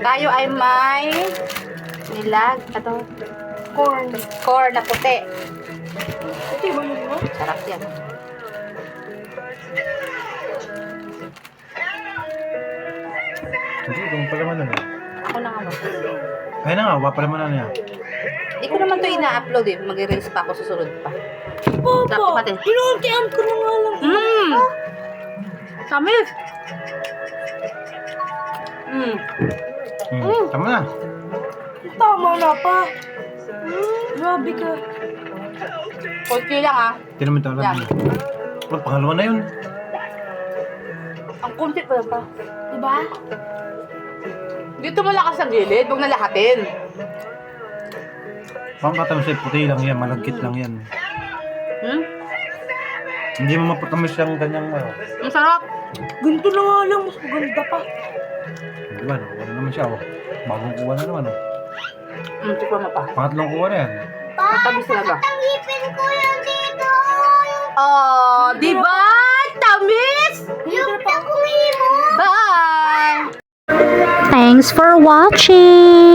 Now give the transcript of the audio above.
Tayo ay may nilag, corn na puti. Ito yung ano mo? Sarap yan. Hindi, kung pala man na. Ako na nga ba? Kaya na nga, wapala man na niya. Hindi ko naman to ina-upload eh. Mag-release pa ako susunod pa. Sarap Papa, natin. inuntian ko na nga lang. Samis! Tama na. Tama na pa. Grabe ka. Konti lang ah. Hindi naman ito alam. Yan. Wala, pangalawa na yun. Ang kunti pa lang pa. Diba? Dito malakas ang gilid. Huwag na lahatin. Pang katamis ay puti lang yan, malagkit lang yan. Hindi mo mapatamis yung kanyang ano. Ang sarap. Ganito na nga lang. Mas maganda pa. Di ba, nakuha na naman siya. Oh. Bagong kuha na naman. Oh. Tikwa mo pa. Pangatlong kuha na yan. Matamis talaga. Ngipin ko yan dito. Oh, di ba? Tamis! Yung takuhin mo. Bye! Thanks for watching!